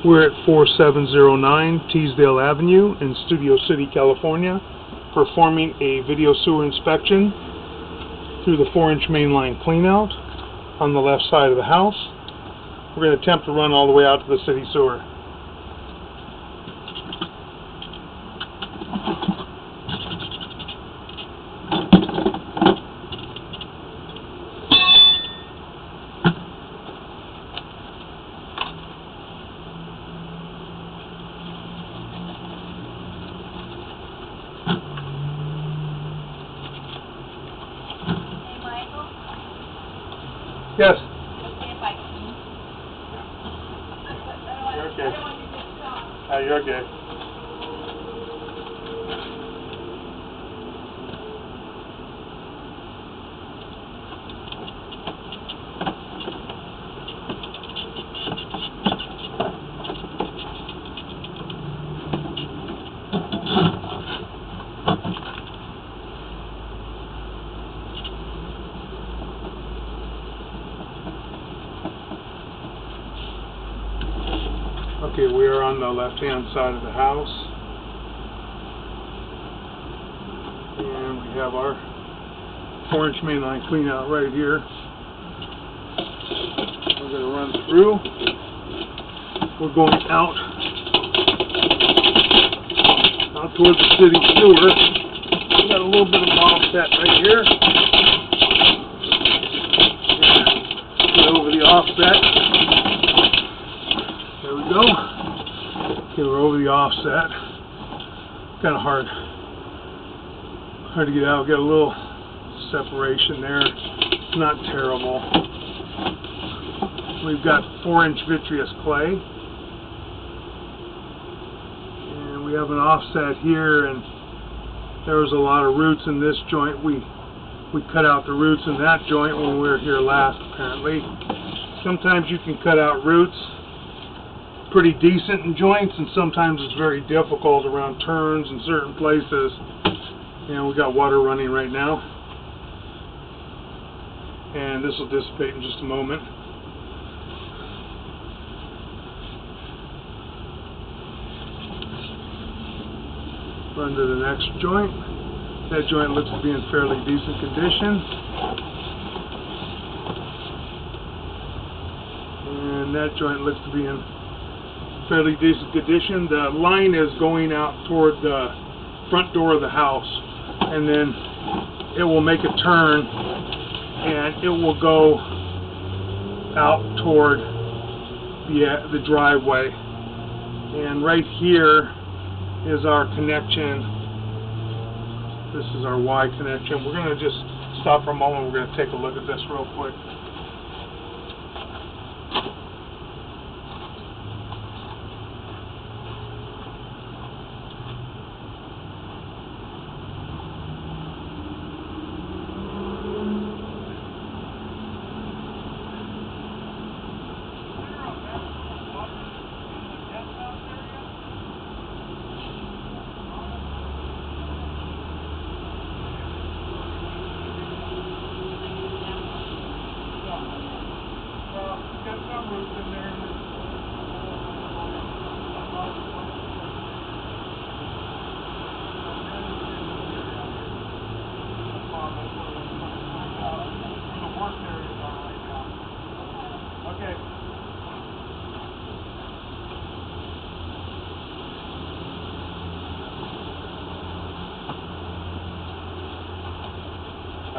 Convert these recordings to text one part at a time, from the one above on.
We're at 4709 Teesdale Avenue in Studio City, California, performing a video sewer inspection through the 4-inch mainline cleanout on the left side of the house. We're going to attempt to run all the way out to the city sewer. Yes. You're okay. You're okay. Okay, we are on the left-hand side of the house, and we have our 4-inch mainline cleanout right here. We're going to run through. We're going out towards the city sewer. We got a little bit of an offset right here. Get over the offset. There we go. Okay, we're over the offset. Kind of hard to get out. Got a little separation there. Not terrible. We've got 4-inch vitreous clay, and we have an offset here. And there was a lot of roots in this joint. We cut out the roots in that joint when we were here last. Apparently, sometimes you can cut out roots pretty decent in joints, and sometimes it's very difficult around turns in certain places. And we got water running right now, and this will dissipate in just a moment. Run to the next joint. That joint looks to be in fairly decent condition, and that joint looks to be in fairly decent condition. The line is going out toward the front door of the house, and then it will make a turn and it will go out toward the driveway. And right here is our connection. This is our Y connection. We're going to just stop for a moment. We're going to take a look at this real quick.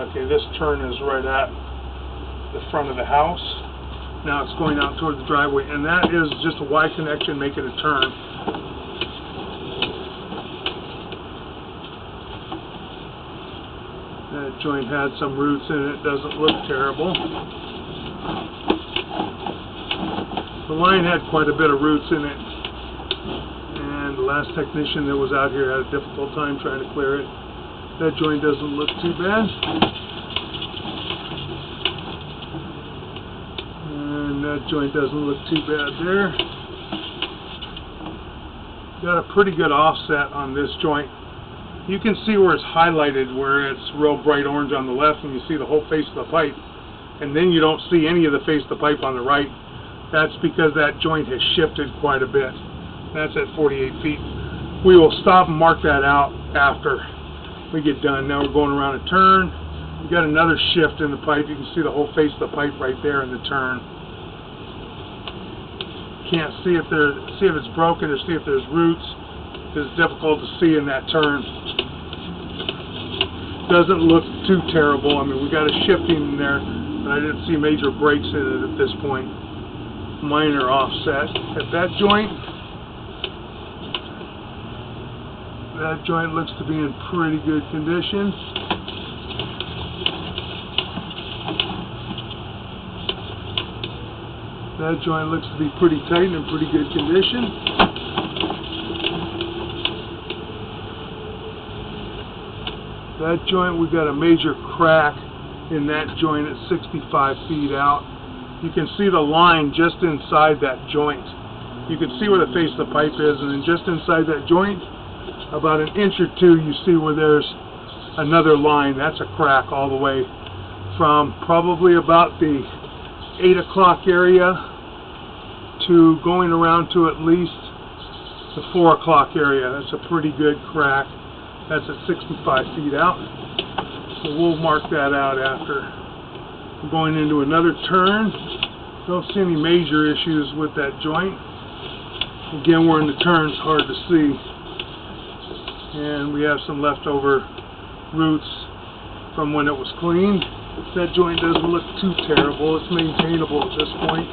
Okay, this turn is right at the front of the house. Now it's going out toward the driveway, and that is just a Y connection making a turn. That joint had some roots in it. Doesn't look terrible. The line had quite a bit of roots in it, and the last technician that was out here had a difficult time trying to clear it. That joint doesn't look too bad. And that joint doesn't look too bad there. Got a pretty good offset on this joint. You can see where it's highlighted, where it's real bright orange on the left, and you see the whole face of the pipe. And then you don't see any of the face of the pipe on the right. That's because that joint has shifted quite a bit. That's at 48 feet. We will stop and mark that out after we get done. Now we're going around a turn. We got another shift in the pipe. You can see the whole face of the pipe right there in the turn. Can't see if it's broken or see if there's roots. It's difficult to see in that turn. Doesn't look too terrible. I mean, we got a shifting in there, but I didn't see major breaks in it at this point. Minor offset at that joint. That joint looks to be in pretty good condition. That joint looks to be pretty tight and in pretty good condition. That joint, we've got a major crack in that joint at 65 feet out. You can see the line just inside that joint. You can see where the face of the pipe is, and then just inside that joint, about an inch or two, you see where there's another line. That's a crack all the way from probably about the 8 o'clock area to going around to at least the 4 o'clock area. That's a pretty good crack. That's at 65 feet out. So we'll mark that out after. I'm going into another turn. Don't see any major issues with that joint. Again, we're in the turns, hard to see. And we have some leftover roots from when it was cleaned. That joint doesn't look too terrible. It's maintainable at this point.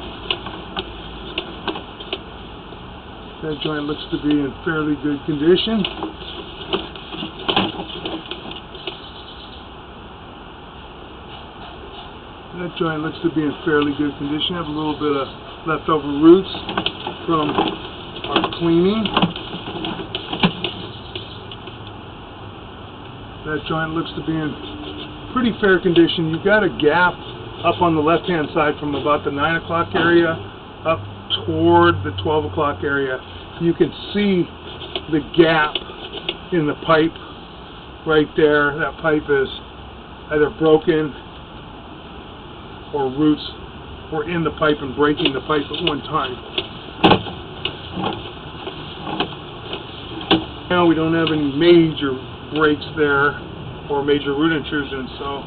That joint looks to be in fairly good condition. That joint looks to be in fairly good condition. Have a little bit of leftover roots from our cleaning. That joint looks to be in pretty fair condition. You've got a gap up on the left-hand side from about the 9 o'clock area up toward the 12 o'clock area. You can see the gap in the pipe right there. That pipe is either broken or roots were in the pipe and breaking the pipe at one time. Now we don't have any major breaks there or major root intrusions, so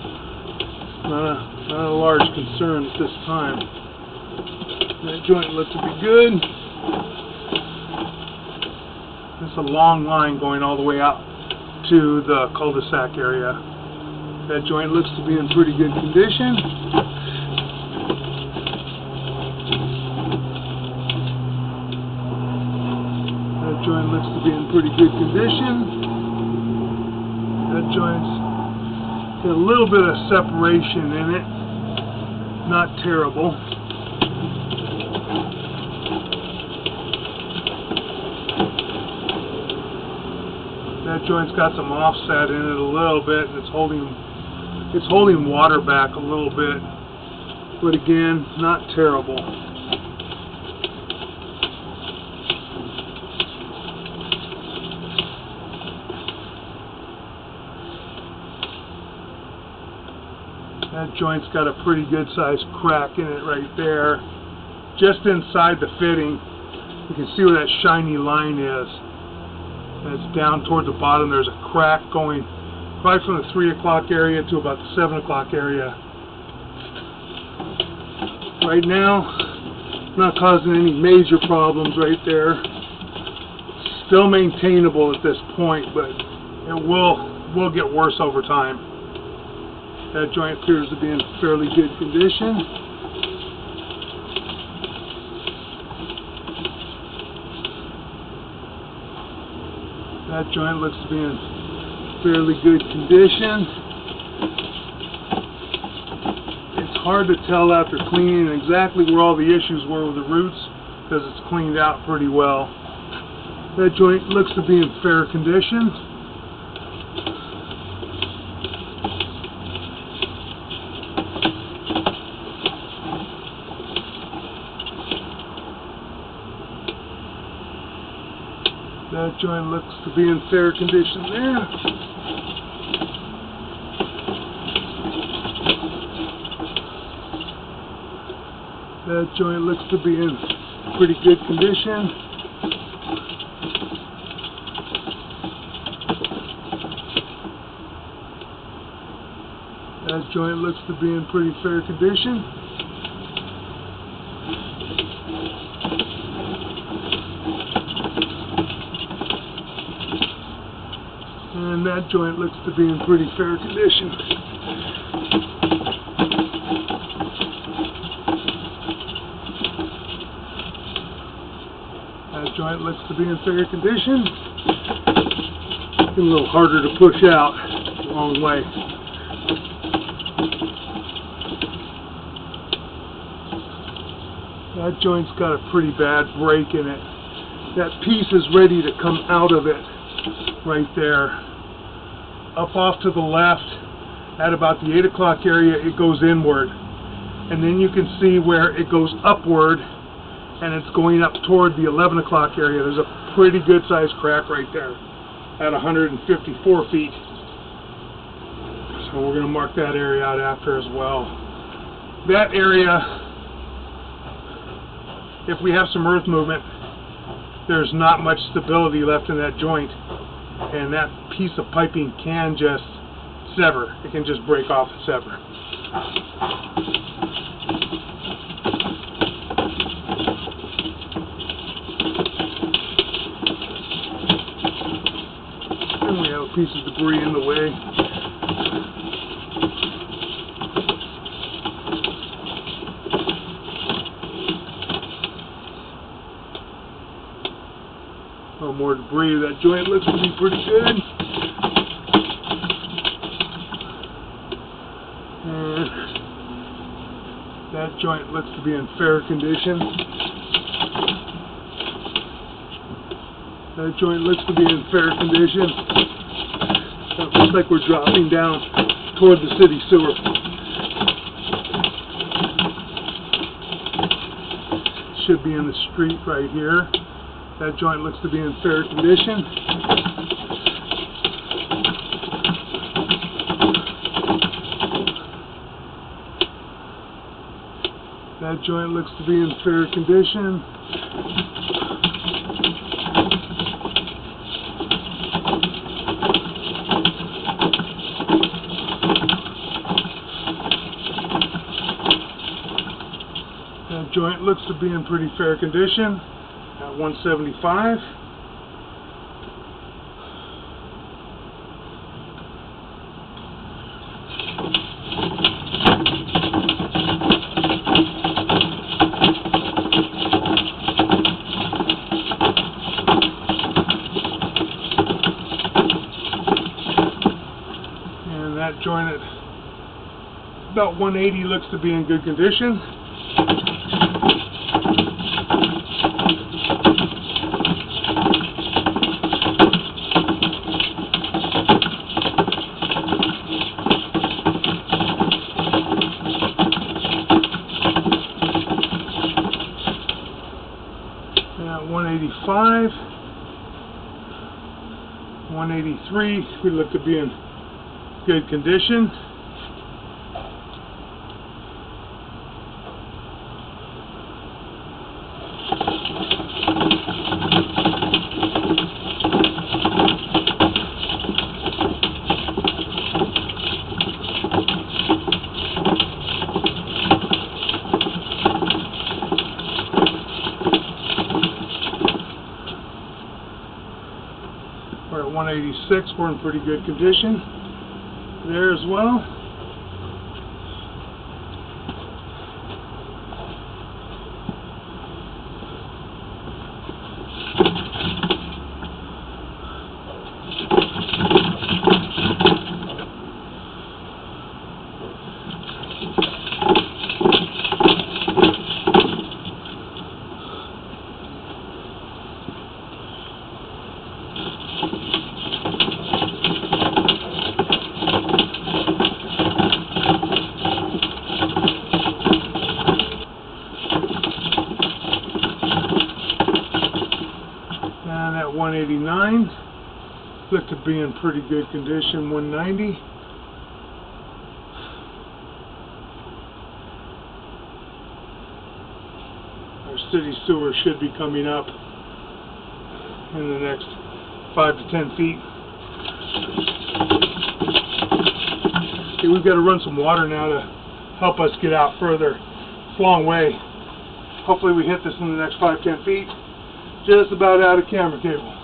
not a large concern at this time. That joint looks to be good. It's a long line going all the way out to the cul-de-sac area. That joint looks to be in pretty good condition. That joint looks to be in pretty good condition. That joint's got a little bit of separation in it. Not terrible. That joint's got some offset in it a little bit, and it's holding water back a little bit, but again, not terrible. That joint's got a pretty good sized crack in it right there. Just inside the fitting, you can see where that shiny line is. And it's down toward the bottom. There's a crack going probably from the 3 o'clock area to about the 7 o'clock area. Right now, not causing any major problems right there. Still maintainable at this point, but it will get worse over time. That joint appears to be in fairly good condition. That joint looks to be in fairly good condition. It's hard to tell after cleaning exactly where all the issues were with the roots because it's cleaned out pretty well. That joint looks to be in fair condition. That joint looks to be in fair condition there. That joint looks to be in pretty good condition. That joint looks to be in pretty fair condition. And that joint looks to be in pretty fair condition. That joint looks to be in fair condition. It's a little harder to push out a long way. That joint's got a pretty bad break in it. That piece is ready to come out of it right there. Up off to the left at about the 8 o'clock area, it goes inward. And then you can see where it goes upward and it's going up toward the 11 o'clock area. There's a pretty good sized crack right there at 154 feet. So we're going to mark that area out after as well. That area, if we have some earth movement, there's not much stability left in that joint, and that piece of piping can just sever. It can just break off and sever. And we have a piece of debris in the way. More debris. That joint looks to be pretty good. And that joint looks to be in fair condition. That joint looks to be in fair condition. It looks like we're dropping down toward the city sewer. Should be in the street right here. That joint looks to be in fair condition. That joint looks to be in fair condition. That joint looks to be in pretty fair condition. 175. And that joint at about 180 looks to be in good condition. At 185, 183, we look to be in good condition. We're at 186, we're in pretty good condition there as well. And at 189, look to be in pretty good condition. 190. sewer should be coming up in the next 5 to 10 feet. Okay, we've got to run some water now to help us get out further. It's a long way. Hopefully we hit this in the next 5-10 feet. Just about out of camera cable.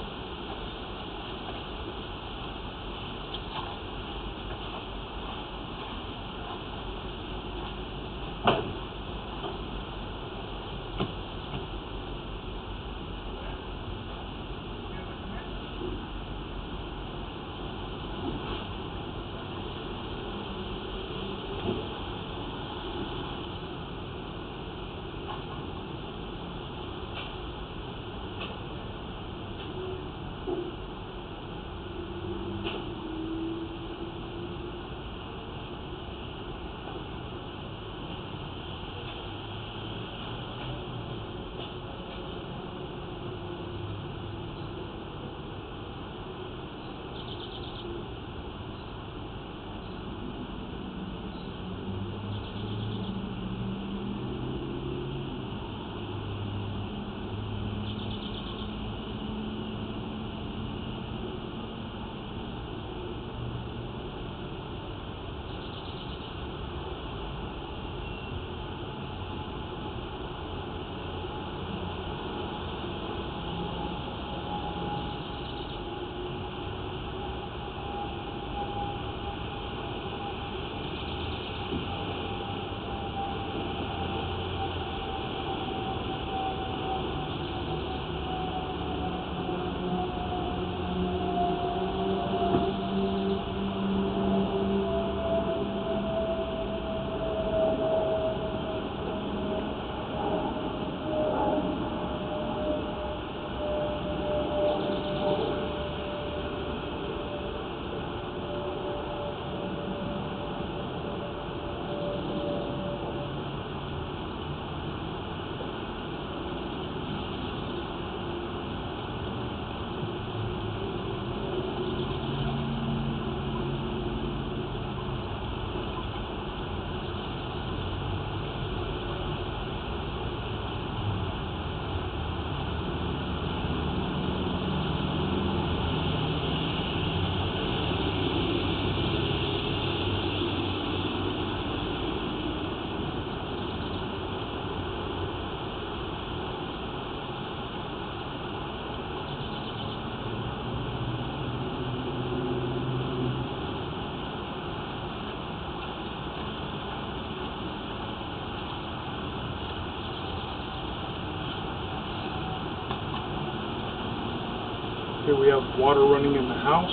Okay, we have water running in the house.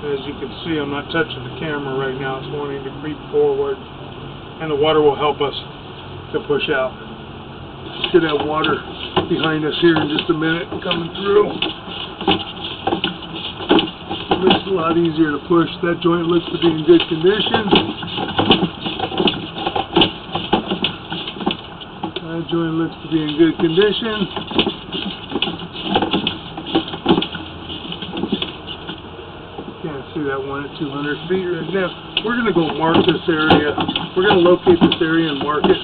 As you can see, I'm not touching the camera right now. It's wanting to creep forward, and the water will help us to push out. Should have water behind us here in just a minute coming through. It's a lot easier to push. That joint looks to be in good condition. That joint looks to be in good condition. Can't see that one at 200 feet right now. We're going to go mark this area. We're going to locate this area and mark it.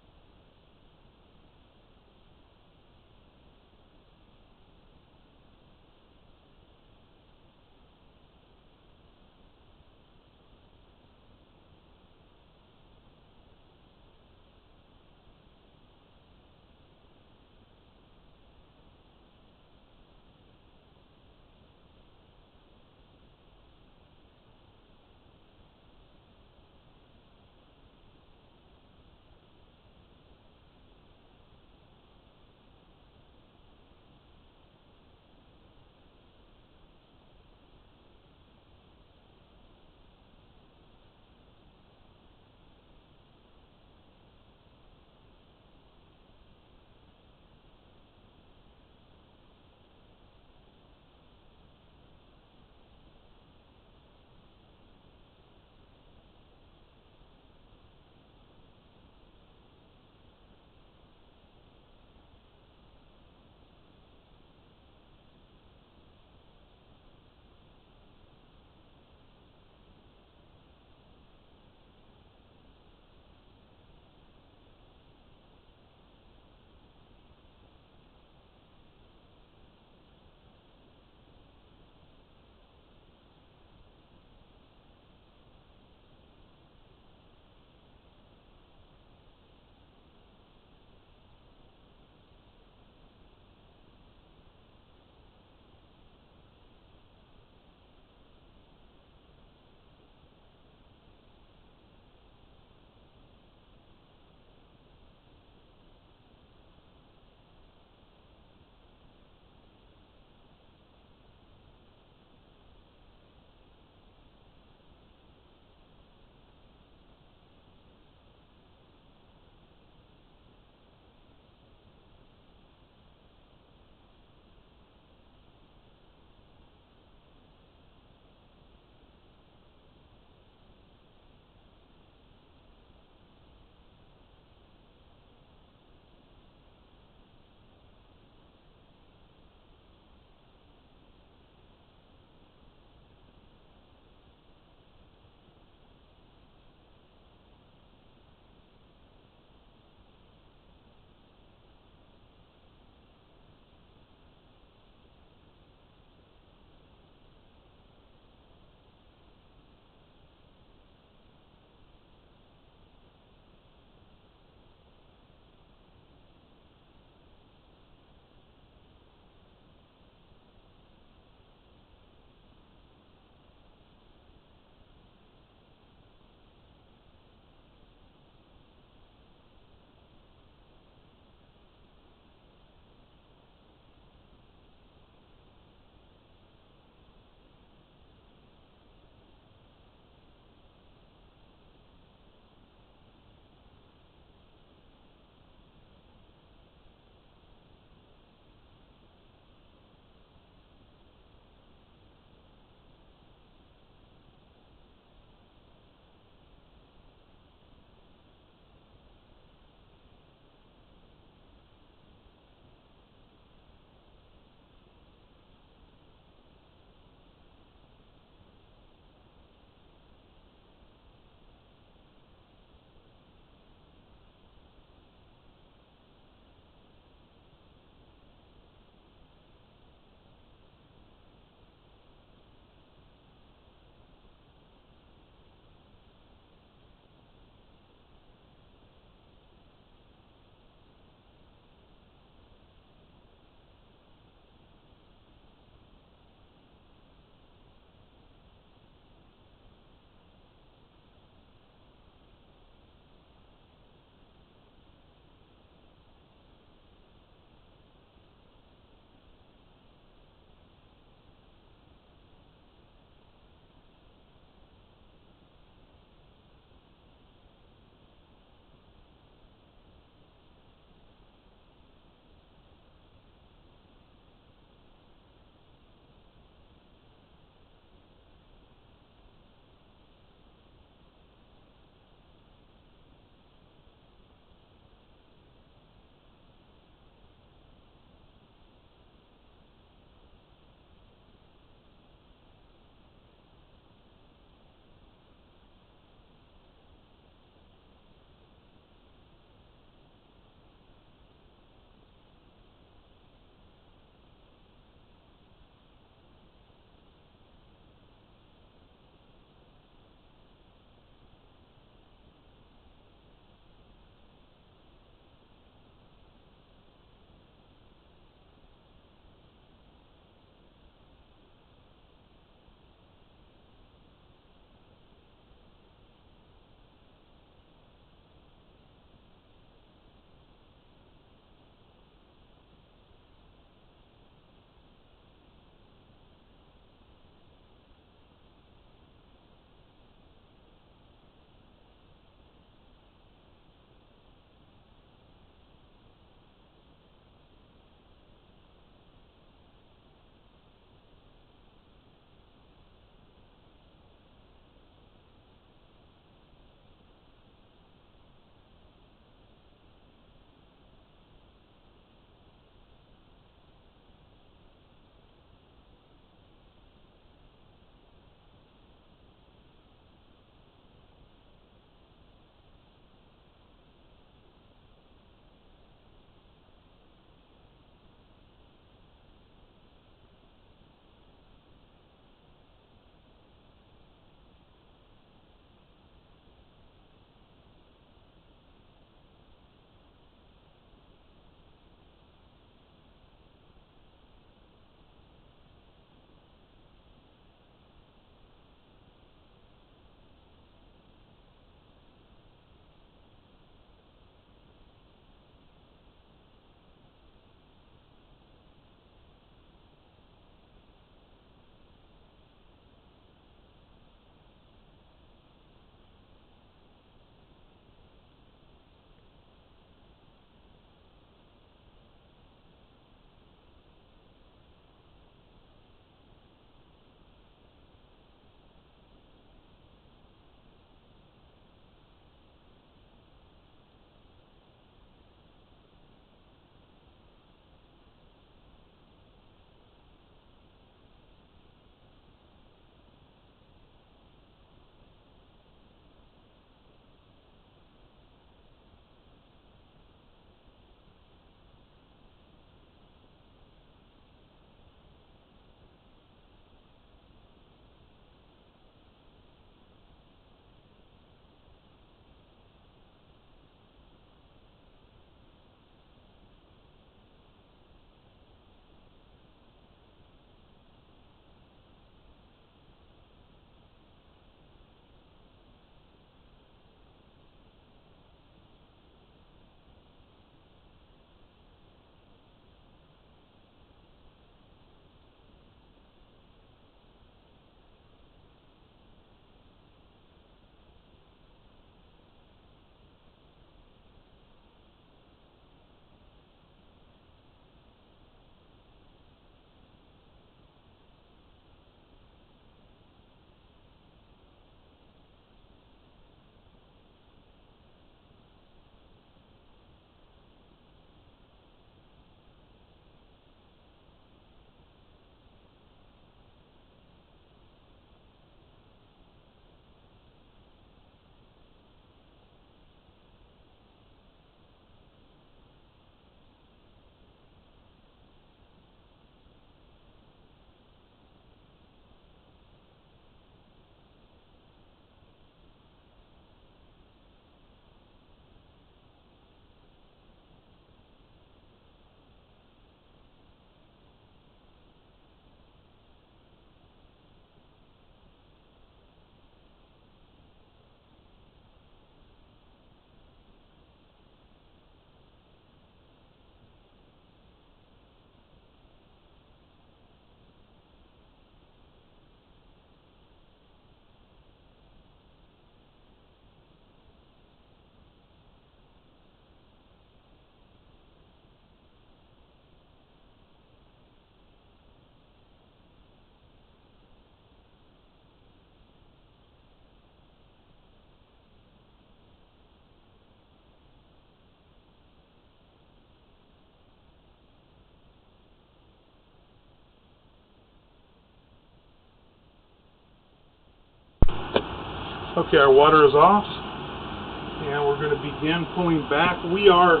Okay, our water is off, and we're going to begin pulling back. We are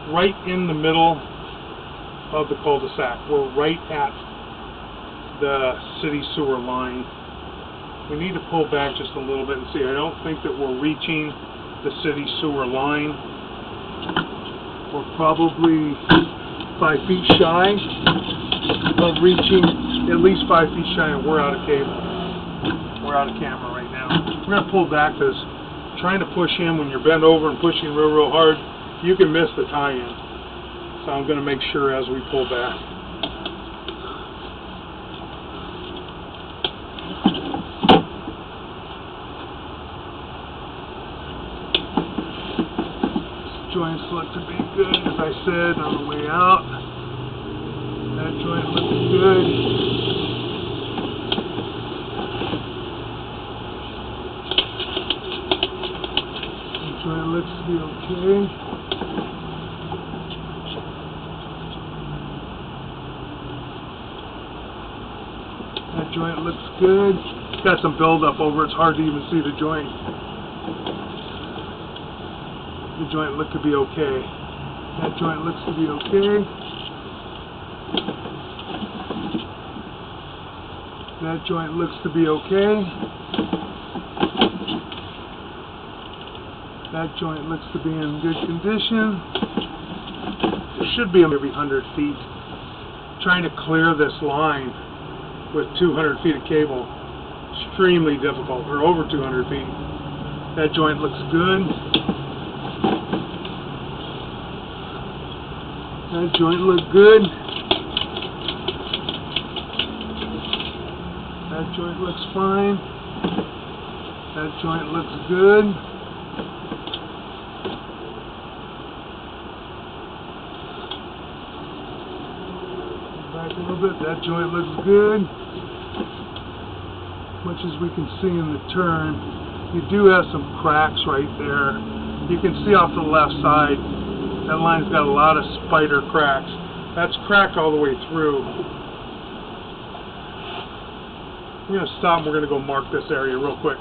right in the middle of the cul-de-sac. We're right at the city sewer line. We need to pull back just a little bit and see. I don't think that we're reaching the city sewer line. We're probably 5 feet shy of reaching, at least 5 feet shy, and we're out of cable. We're out of camera right now. We're going to pull back because trying to push in when you're bent over and pushing real hard, you can miss the tie-in. So I'm going to make sure as we pull back. Joints look to be good, as I said on the way out. That joint looks good. That joint looks to be okay. That joint looks good. It's got some buildup over. It's hard to even see the joint. The joint looks to be okay. That joint looks to be okay. That joint looks to be okay. That joint looks to be in good condition. It should be every 100 feet. Trying to clear this line with 200 feet of cable, extremely difficult, or over 200 feet. That joint looks good. That joint looked good. That joint looks fine. That joint looks good. Back a little bit. That joint looks good. Much as we can see in the turn, you do have some cracks right there. You can see off the left side. That line's got a lot of spider cracks. That's cracked all the way through. We're going to stop and we're going to go mark this area real quick.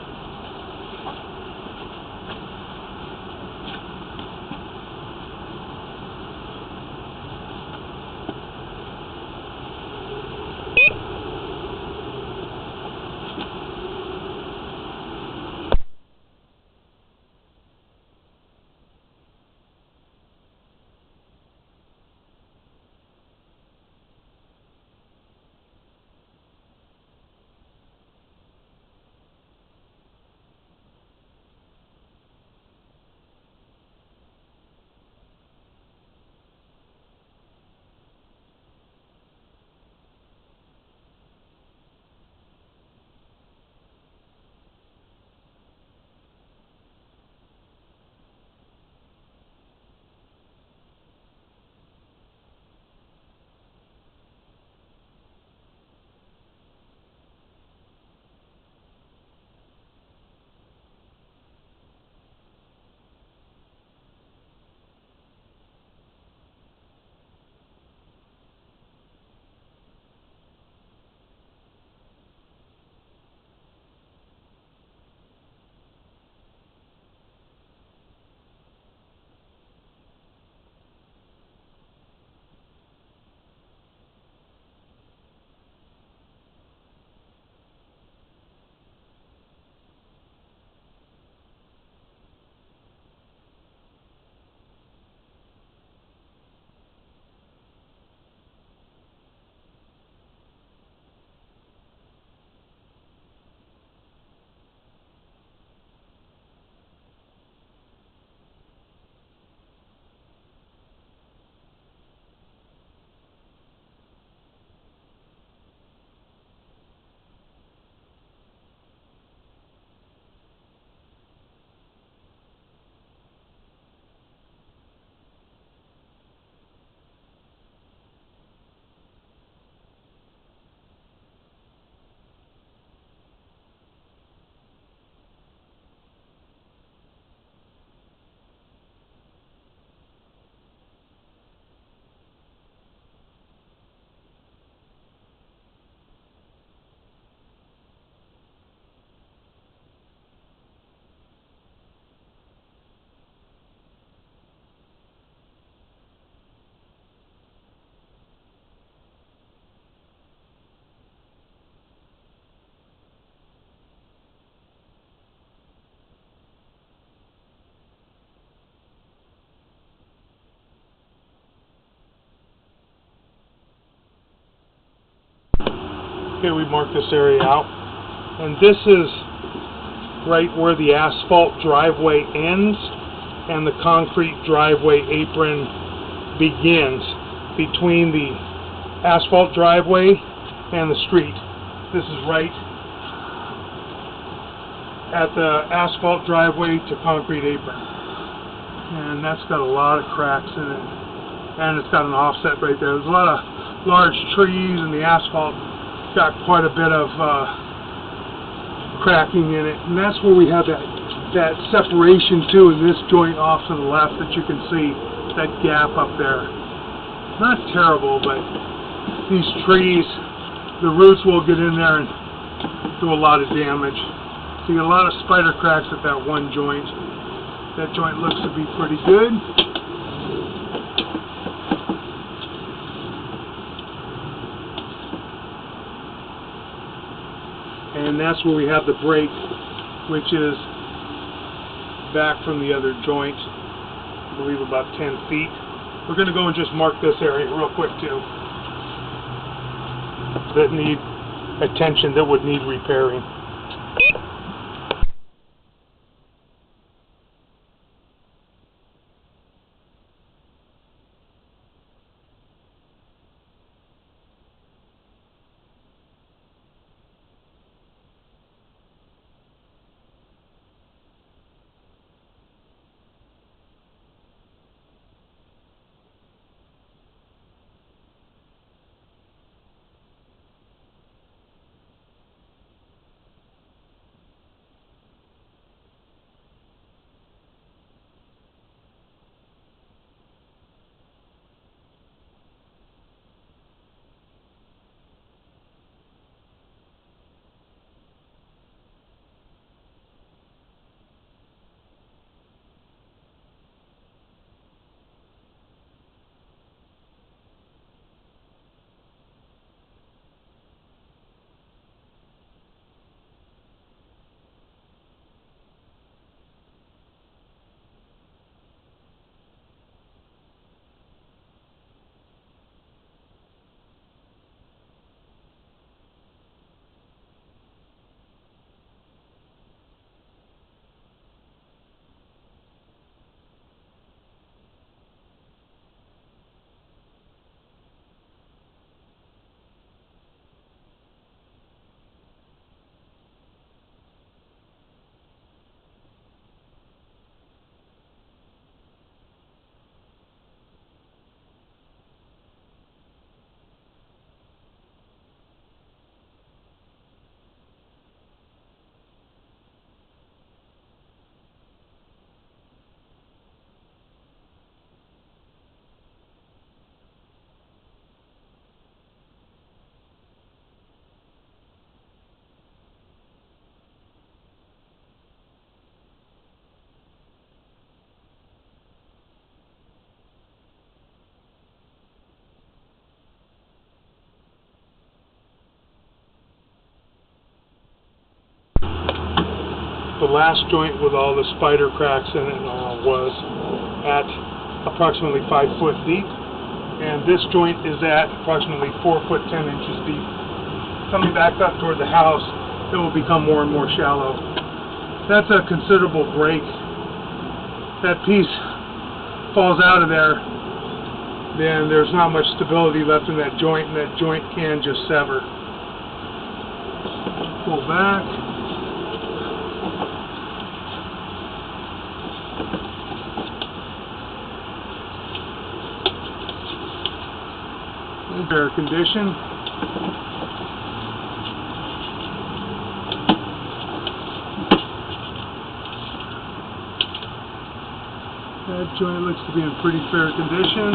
Okay, we marked this area out. And this is right where the asphalt driveway ends and the concrete driveway apron begins, between the asphalt driveway and the street. This is right at the asphalt driveway to concrete apron. And that's got a lot of cracks in it. And it's got an offset right there. There's a lot of large trees, and the asphalt got quite a bit of cracking in it. And that's where we have that separation too, in this joint off to the left that you can see, that gap up there. Not terrible, but these trees, the roots will get in there and do a lot of damage. So you get a lot of spider cracks at that one joint. That joint looks to be pretty good. And that's where we have the break, which is back from the other joint, I believe about 10 feet. We're going to go and just mark this area real quick too, that need attention, that would need repairing. The last joint with all the spider cracks in it was at approximately 5 foot deep, and this joint is at approximately 4 foot 10 inches deep. Coming back up toward the house, it will become more and more shallow. That's a considerable break. That piece falls out of there, then there's not much stability left in that joint, and that joint can just sever. Pull back. Fair condition. That joint looks to be in pretty fair condition.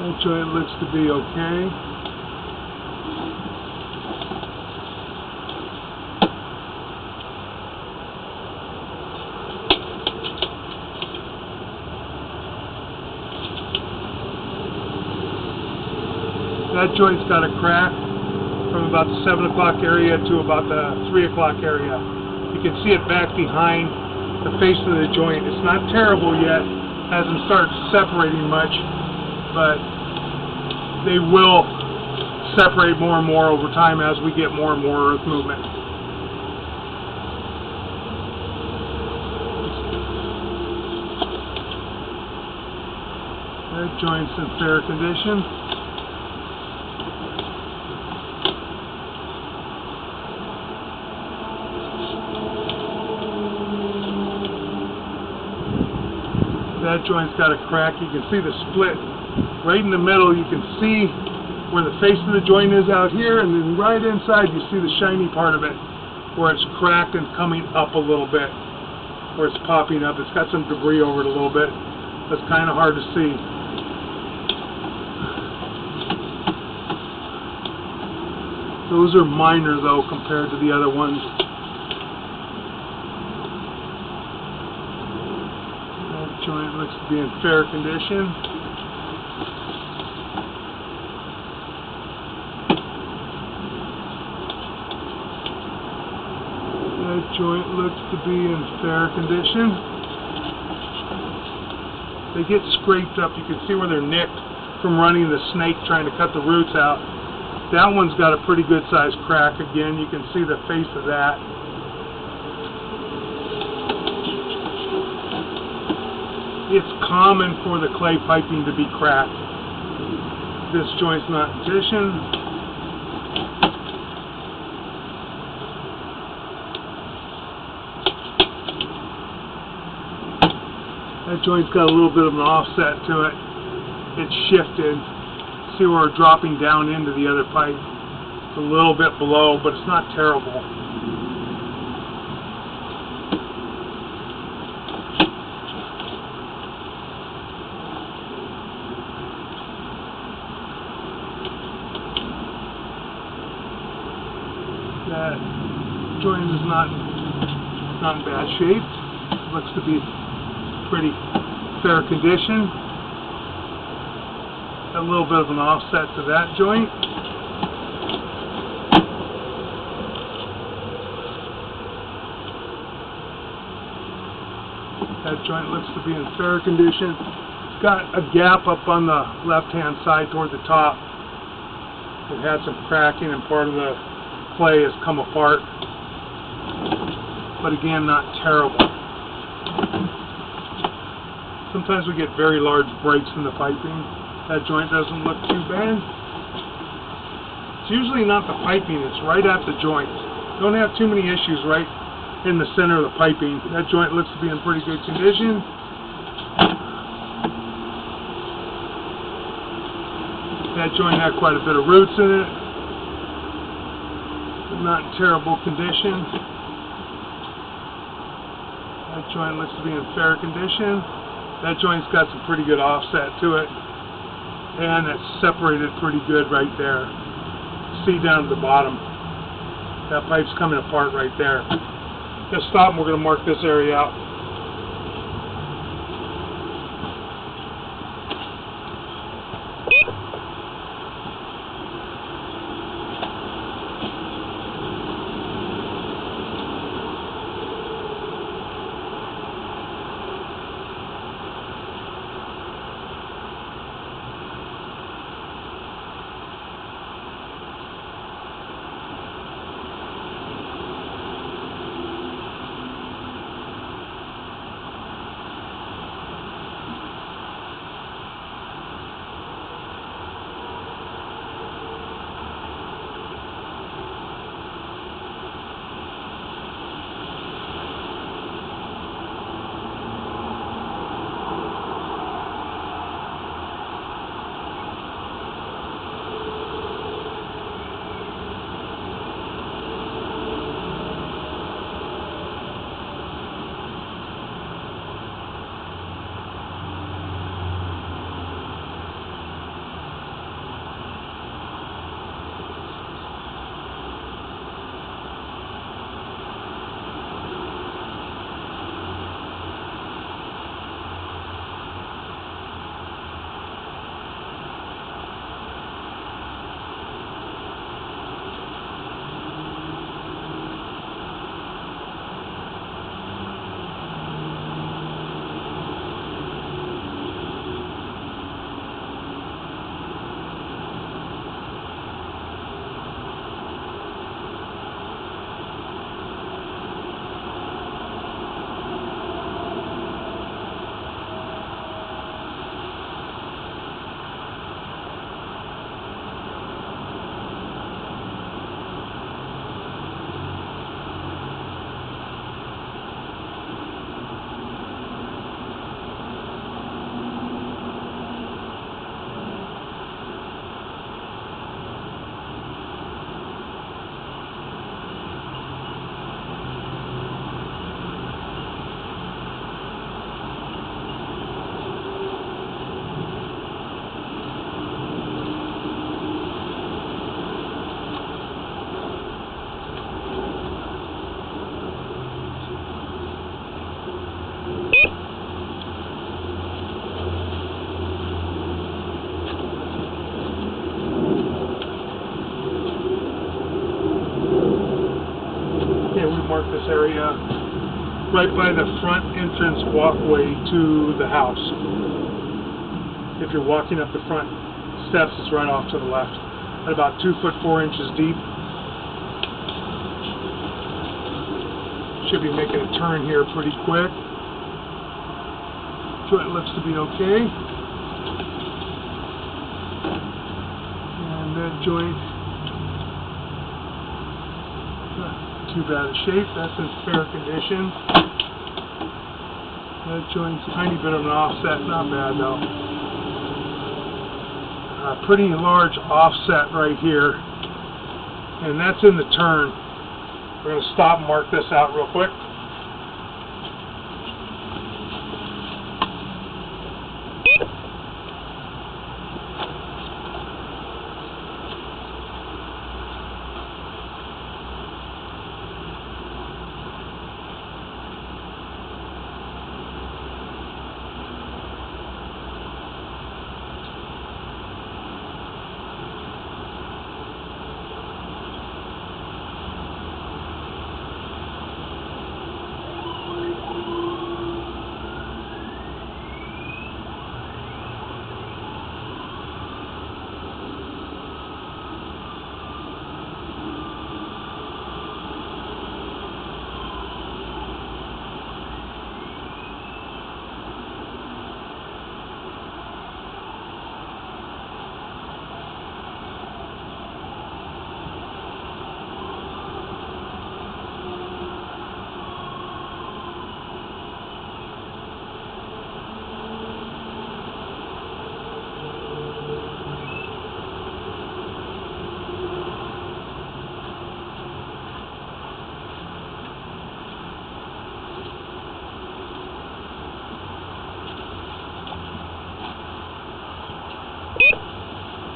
That joint looks to be okay. That joint's got a crack from about the 7 o'clock area to about the 3 o'clock area. You can see it back behind the face of the joint. It's not terrible yet, hasn't started separating much, but they will separate more and more over time as we get more and more earth movement. That joint's in fair condition. That joint's got a crack. You can see the split right in the middle. You can see where the face of the joint is out here, and then right inside you see the shiny part of it where it's cracked and coming up a little bit, where it's popping up. It's got some debris over it a little bit. That's kind of hard to see. Those are minor though compared to the other ones. Joint looks to be in fair condition. That joint looks to be in fair condition. They get scraped up. You can see where they're nicked from running the snake trying to cut the roots out. That one's got a pretty good sized crack again. You can see the face of that. It's common for the clay piping to be cracked. This joint's not in condition. That joint's got a little bit of an offset to it. It's shifted. See where we're dropping down into the other pipe. It's a little bit below, but it's not terrible. That joint is not in bad shape. Looks to be pretty fair condition. A little bit of an offset to that joint. That joint looks to be in fair condition. It's got a gap up on the left-hand side toward the top. It had some cracking and part of the clay has come apart, but again, not terrible. Sometimes we get very large breaks in the piping. That joint doesn't look too bad. It's usually not the piping, it's right at the joint. Don't have too many issues right in the center of the piping. That joint looks to be in pretty good condition. That joint had quite a bit of roots in it. Not in terrible condition. That joint looks to be in fair condition. That joint's got some pretty good offset to it, and it's separated pretty good right there. See down to the bottom. That pipe's coming apart right there. Just stop and we're going to mark this area out. mark this area right by the front entrance walkway to the house. If you're walking up the front steps, it's right off to the left, at about 2 foot 4 inches deep. Should be making a turn here pretty quick. Joint looks to be okay. And that joint, not too bad a shape. That's in fair condition. That joint's a tiny bit of an offset, not bad though. A pretty large offset right here, and that's in the turn. We're going to stop and mark this out real quick.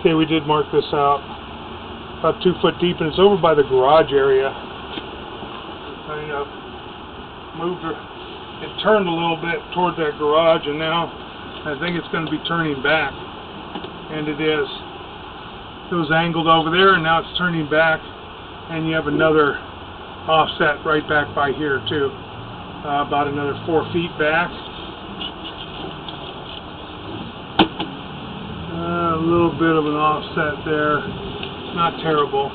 Okay, we did mark this out, about 2 foot deep, and it's over by the garage area. Kind of moved it turned a little bit toward that garage, and now I think it's going to be turning back, and it is. It was angled over there, and now it's turning back, and you have another offset right back by here too, about another 4 feet back. A little bit of an offset there, not terrible.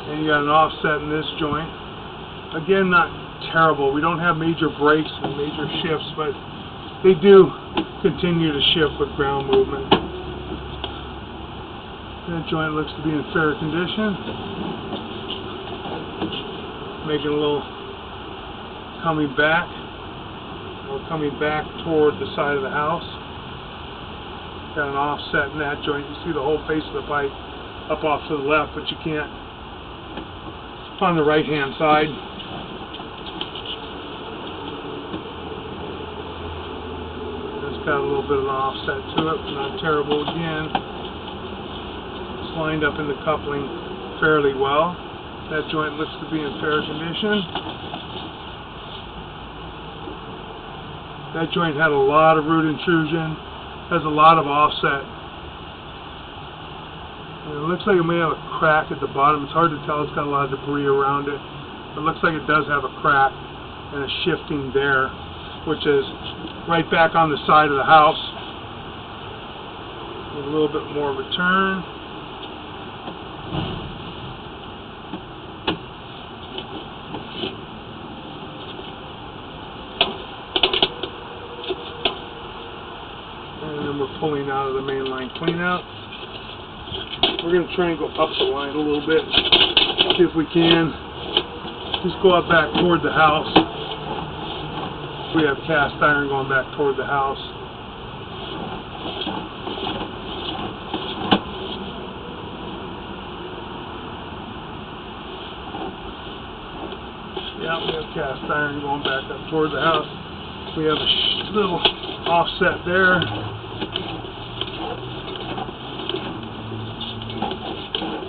And you got an offset in this joint. Again, not terrible. We don't have major breaks and major shifts, but they do continue to shift with ground movement. That joint looks to be in fair condition. Making a little coming back. We're coming back toward the side of the house. Got an offset in that joint. You see the whole face of the pipe up off to the left, but you can't on the right hand side. It's got a little bit of an offset to it, but not terrible again. It's lined up in the coupling fairly well. That joint looks to be in fair condition. That joint had a lot of root intrusion, has a lot of offset. And it looks like it may have a crack at the bottom. It's hard to tell, it's got a lot of debris around it. It looks like it does have a crack and a shifting there, which is right back on the side of the house. A little bit more of a turn. We're pulling out of the main line cleanout. We're going to try and go up the line a little bit, see if we can. Just go up back toward the house. We have cast iron going back toward the house. Yeah, we have cast iron going back up toward the house. We have a little offset there.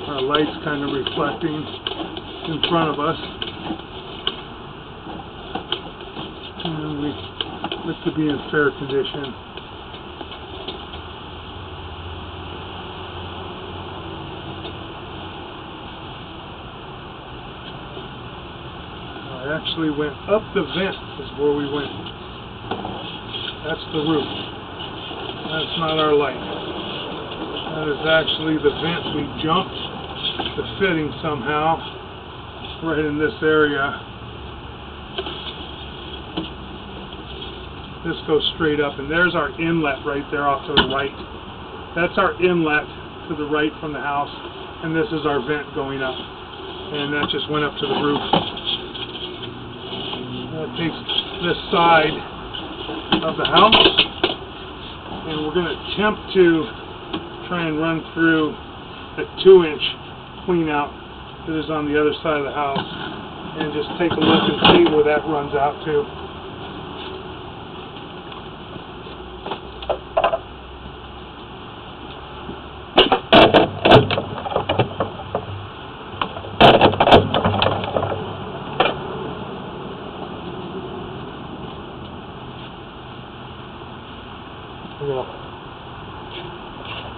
Our light's kind of reflecting in front of us. And we look to be in fair condition. actually went up the vent is where we went. That's the roof. That's not our light. That is actually the vent we jumped. The fitting somehow right in this area. This goes straight up, and there's our inlet right there off to the right. That's our inlet to the right from the house, and this is our vent going up. And that just went up to the roof. That takes this side of the house, and we're going to attempt to try and run through a 2-inch clean out that is on the other side of the house, and just take a look and see where that runs out to.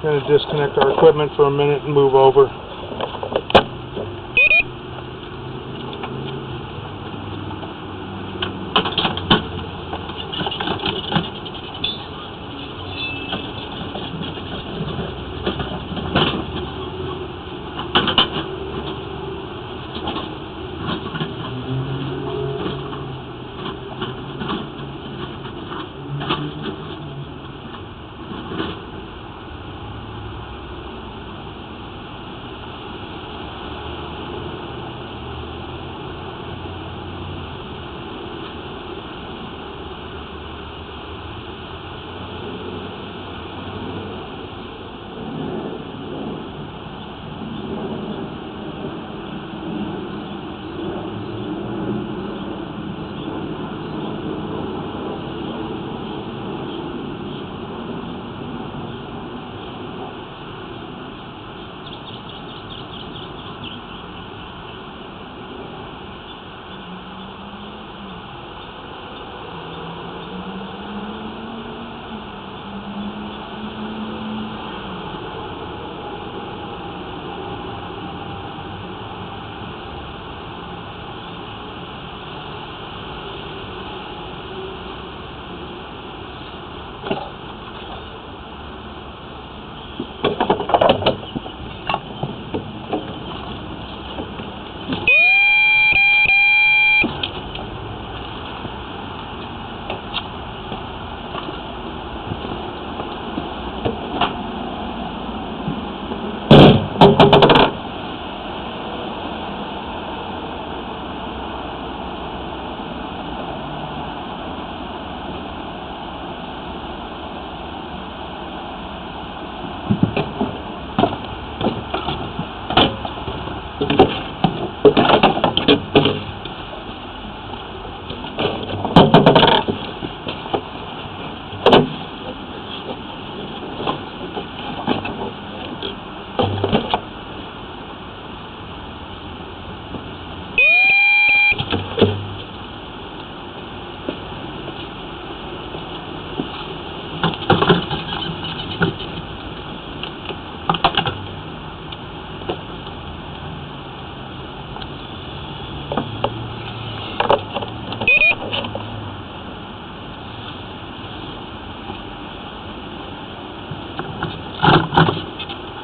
We're going to disconnect our equipment for a minute and move over.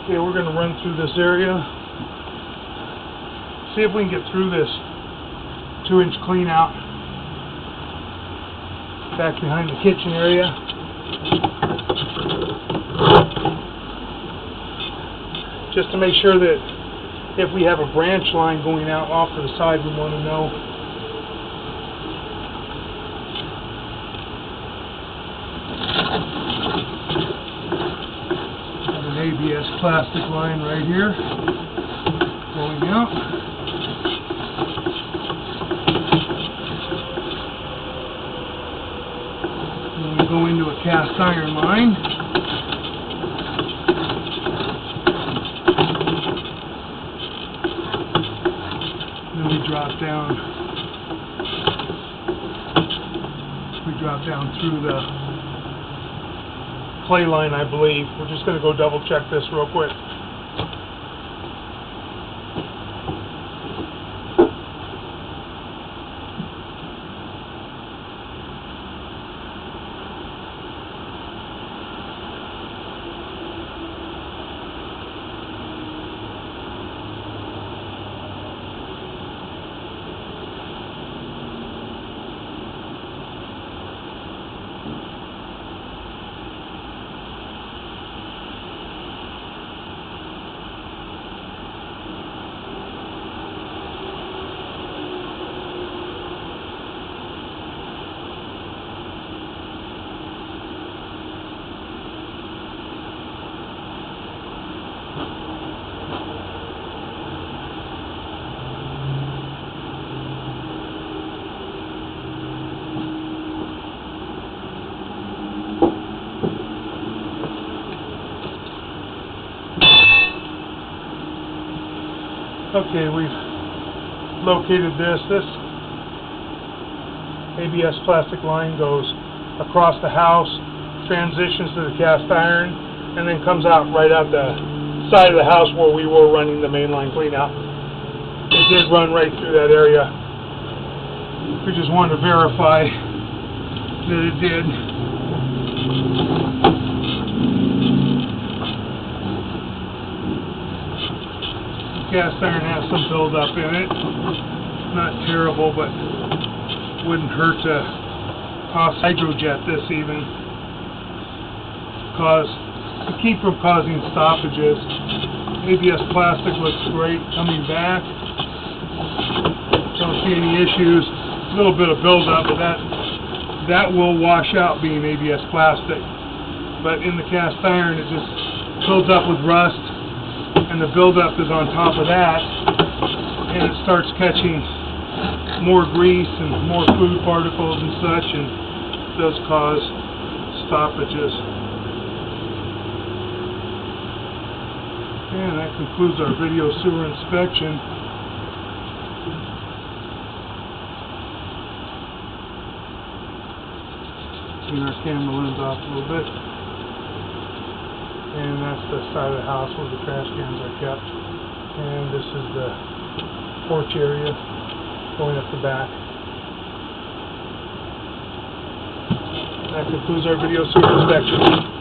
Okay, we're going to run through this area, see if we can get through this 2-inch clean out back behind the kitchen area. Just to make sure that if we have a branch line going out off to the side, we want to know. ABS plastic line right here going out. And we go into a cast iron line. Then we drop down through the clay line, I believe. We're just going to go double check this real quick. Okay, we've located this. This ABS plastic line goes across the house, transitions to the cast iron, and then comes out right out the side of the house where we were running the mainline clean out. It did run right through that area. We just wanted to verify that it did. The cast iron has some buildup in it. Not terrible, but wouldn't hurt to toss hydrojet this even. To keep from causing stoppages. ABS plastic looks great coming back. Don't see any issues. A little bit of buildup, but that will wash out being ABS plastic. But in the cast iron, it just builds up with rust, and the buildup is on top of that, and it starts catching more grease and more food particles and such, and it does cause stoppages. And that concludes our video sewer inspection. Turn our camera lens off a little bit. And that's the side of the house where the trash cans are kept. And this is the porch area going up the back. That concludes our video sewer inspection.